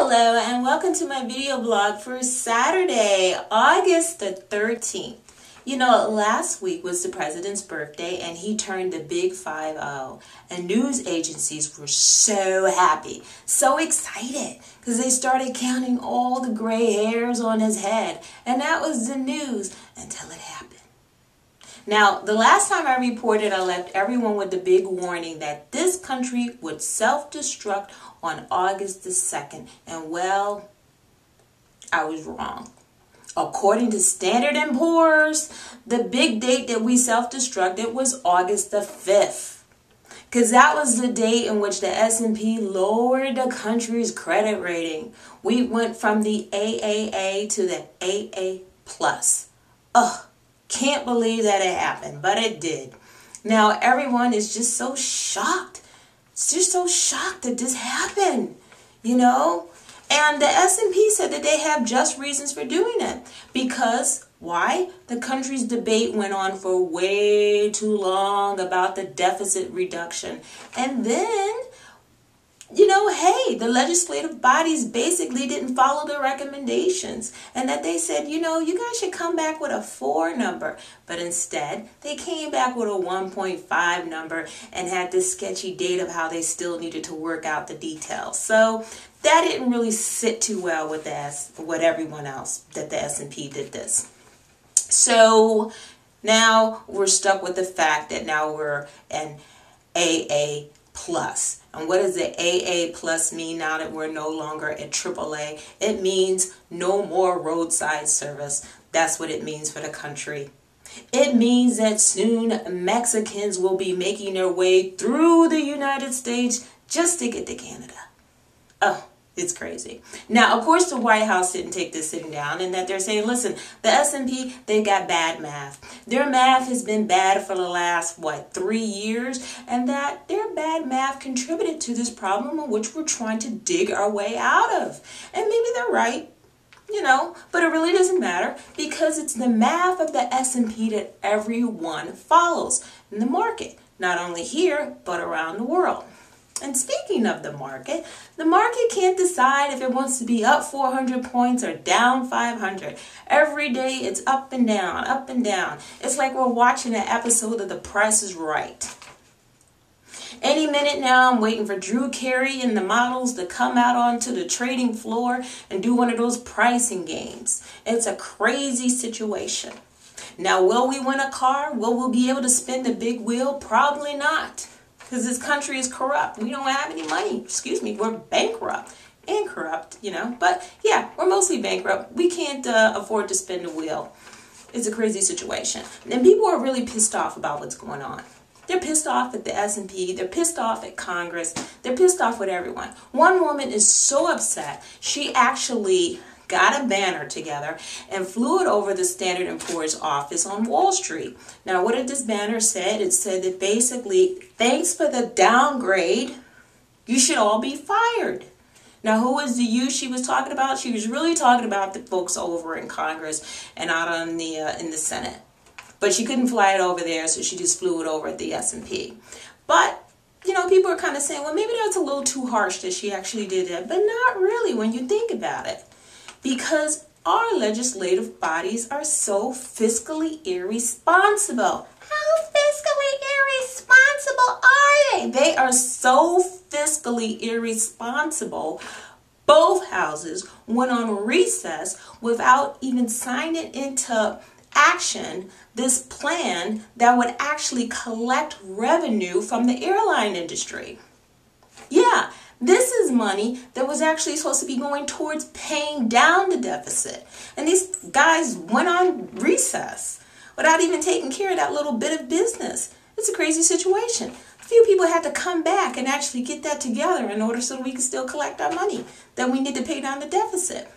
Hello and welcome to my video blog for Saturday, August the 13th. You know, last week was the president's birthday and he turned the big 5-0. And news agencies were so happy, so excited, because they started counting all the gray hairs on his head. And that was the news until it happened. Now, the last time I reported, I left everyone with the big warning that this country would self-destruct on August the 2nd. And well, I was wrong. According to Standard & Poor's, the big date that we self-destructed was August the 5th. Because that was the date in which the S&P lowered the country's credit rating. We went from the AAA to the AA+. Ugh. Can't believe that it happened, but it did. Now everyone is just so shocked. It's just so shocked that this happened, you know? And the S&P said that they have just reasons for doing it. Because, why? The country's debate went on for way too long about the deficit reduction. And then, you know, hey, the legislative bodies basically didn't follow the recommendations, and that they said, you know, you guys should come back with a 4 number. But instead, they came back with a 1.5 number and had this sketchy date of how they still needed to work out the details. So that didn't really sit too well with everyone else, that the S&P did this. So now we're stuck with the fact that now we're an AA+. And what does the AA plus mean now that we're no longer at AAA? It means no more roadside service. That's what it means for the country. It means that soon Mexicans will be making their way through the United States just to get to Canada. Oh, it's crazy. Now, of course, the White House didn't take this sitting down, and that they're saying, listen, the S&P, they got bad math. Their math has been bad for the last, 3 years, and that their bad math contributed to this problem in which we're trying to dig our way out of. And maybe they're right, you know, but it really doesn't matter because it's the math of the S&P that everyone follows in the market, not only here, but around the world. And speaking of the market can't decide if it wants to be up 400 points or down 500. Every day it's up and down, up and down. It's like we're watching an episode of The Price is Right. Any minute now, I'm waiting for Drew Carey and the models to come out onto the trading floor and do one of those pricing games. It's a crazy situation. Now, will we win a car? Will we be able to spin the big wheel? Probably not. Because this country is corrupt. We don't have any money. Excuse me, we're bankrupt and corrupt, you know. But yeah, we're mostly bankrupt. We can't afford to spin the wheel. It's a crazy situation. And people are really pissed off about what's going on. They're pissed off at the S&P. They're pissed off at Congress. They're pissed off with everyone. One woman is so upset, she actually got a banner together and flew it over the Standard & Poor's office on Wall Street. Now, what did this banner say? It said that basically, thanks for the downgrade, you should all be fired. Now, who was the you she was talking about? She was really talking about the folks over in Congress and out on the in the Senate. But she couldn't fly it over there, so she just flew it over at the S&P. But you know, people are kind of saying, well, maybe that's a little too harsh that she actually did that. But not really when you think about it. Because our legislative bodies are so fiscally irresponsible. How fiscally irresponsible are they? They are so fiscally irresponsible. Both houses went on recess without even signing into action this plan that would actually collect revenue from the airline industry. Yeah. This is money that was actually supposed to be going towards paying down the deficit. And these guys went on recess without even taking care of that little bit of business. It's a crazy situation. A few people had to come back and actually get that together in order so that we can still collect our money that we need to pay down the deficit.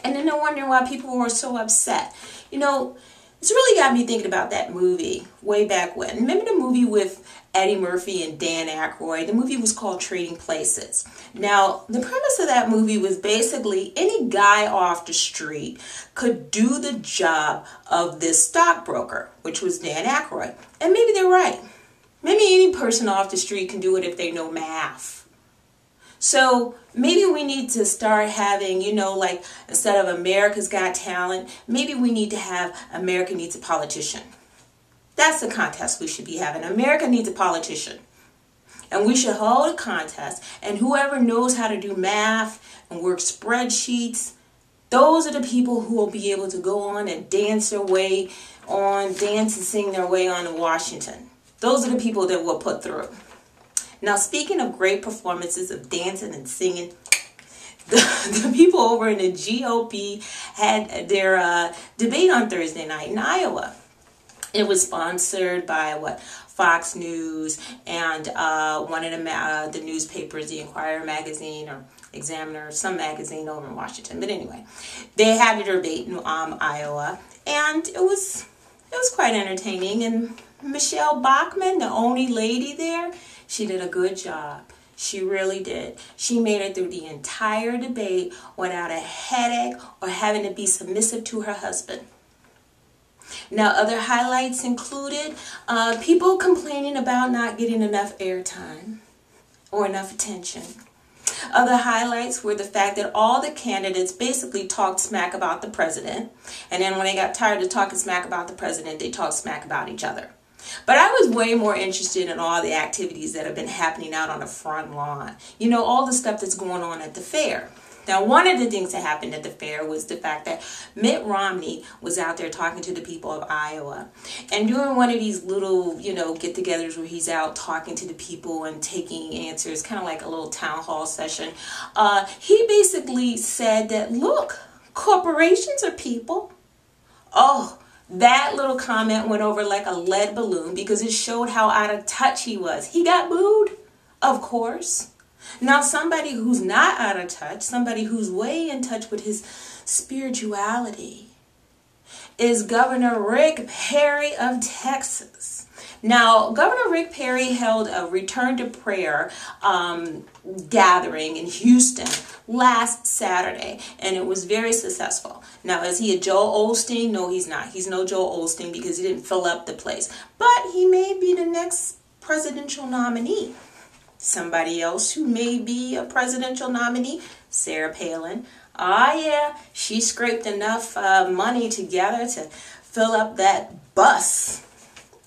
And then they're wondering why people were so upset. You know, it's really got me thinking about that movie way back when. Remember the movie with Eddie Murphy and Dan Aykroyd? The movie was called Trading Places. Now, the premise of that movie was basically any guy off the street could do the job of this stockbroker, which was Dan Aykroyd. And maybe they're right. Maybe any person off the street can do it if they know math. So maybe we need to start having, like instead of America's Got Talent, maybe we need to have America Needs a Politician. That's the contest we should be having. America needs a politician. And we should hold a contest. And whoever knows how to do math and work spreadsheets, those are the people who will be able to go on and dance and sing their way on to Washington. Those are the people that we'll put through. Now, speaking of great performances of dancing and singing, the people over in the GOP had their debate on Thursday night in Iowa. It was sponsored by Fox News and one of the newspapers, the Inquirer magazine or Examiner, some magazine over in Washington. But anyway, they had a debate in Iowa, and it was quite entertaining. And Michelle Bachmann, the only lady there, she did a good job. She really did. She made it through the entire debate without a headache or having to be submissive to her husband. Now, other highlights included people complaining about not getting enough airtime or enough attention. Other highlights were the fact that all the candidates basically talked smack about the president. And then when they got tired of talking smack about the president, they talked smack about each other. But I was way more interested in all the activities that have been happening out on the front lawn. All the stuff that's going on at the fair. Now, one of the things that happened at the fair was the fact that Mitt Romney was out there talking to the people of Iowa. And during one of these little, get-togethers where he's out talking to the people and taking answers, kind of like a little town hall session, he basically said that, look, corporations are people. Oh, that little comment went over like a lead balloon because it showed how out of touch he was. He got booed, of course. Now, somebody who's not out of touch, somebody who's way in touch with his spirituality, is Governor Rick Perry of Texas. Now, Governor Rick Perry held a Return to Prayer gathering in Houston last Saturday, and it was very successful. Now, is he a Joel Osteen? No, he's not. He's no Joel Osteen because he didn't fill up the place. But he may be the next presidential nominee. Somebody else who may be a presidential nominee, Sarah Palin. Yeah, she scraped enough money together to fill up that bus.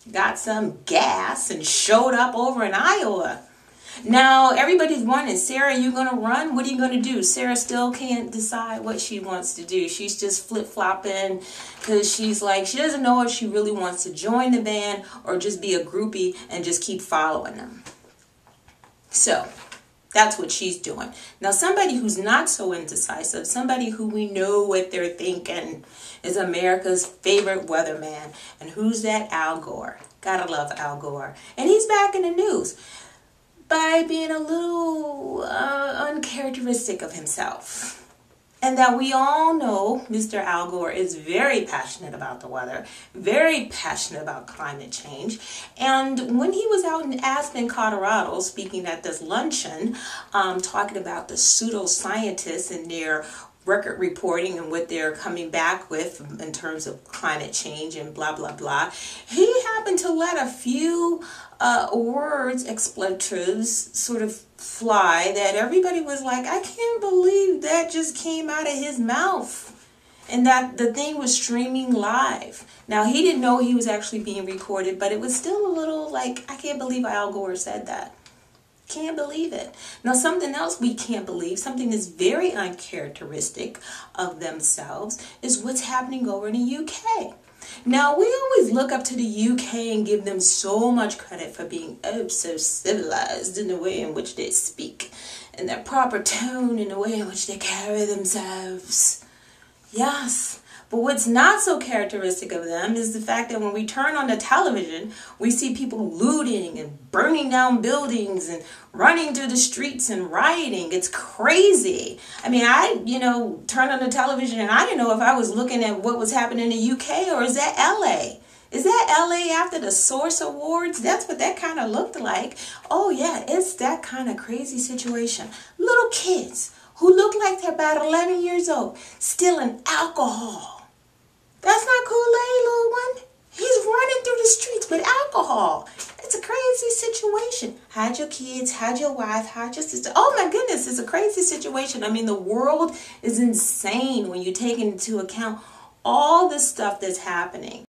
Got some gas and showed up over in Iowa. Now, everybody's wondering, Sarah, you going to run? What are you going to do? Sarah still can't decide what she wants to do. She's just flip-flopping because she's like, she doesn't know if she really wants to join the band or just be a groupie and just keep following them. So, that's what she's doing. Now, somebody who's not so indecisive, somebody who we know what they're thinking, is America's favorite weatherman. And who's that? Al Gore. Gotta love Al Gore. And he's back in the news by being a little uncharacteristic of himself. And that we all know Mr. Al Gore is very passionate about the weather, very passionate about climate change. And when he was out in Aspen, Colorado, speaking at this luncheon, talking about the pseudoscientists and their record reporting and what they're coming back with in terms of climate change and blah, blah, blah, he happened to let a few words, expletives, sort of fly that everybody was like, I can't believe that just came out of his mouth. And that the thing was streaming live. Now, he didn't know he was actually being recorded, but it was still a little like, I can't believe Al Gore said that. Can't believe it. Now, something else we can't believe, something that's very uncharacteristic of themselves, is what's happening over in the UK. Now, we always look up to the UK and give them so much credit for being so civilized in the way in which they speak, and their proper tone in the way in which they carry themselves. Yes. But what's not so characteristic of them is the fact that when we turn on the television, we see people looting and burning down buildings and running through the streets and rioting. It's crazy. I mean, I turned on the television and I didn't know if I was looking at what was happening in the UK or is that LA? Is that LA after the Source Awards? That's what that kind of looked like. Oh yeah, it's that kind of crazy situation. Little kids who look like they're about 11 years old, stealing alcohol. That's not Kool-Aid, little one. He's running through the streets with alcohol. It's a crazy situation. Hide your kids, hide your wife, hide your sister. Oh my goodness, it's a crazy situation. I mean, the world is insane when you take into account all the stuff that's happening.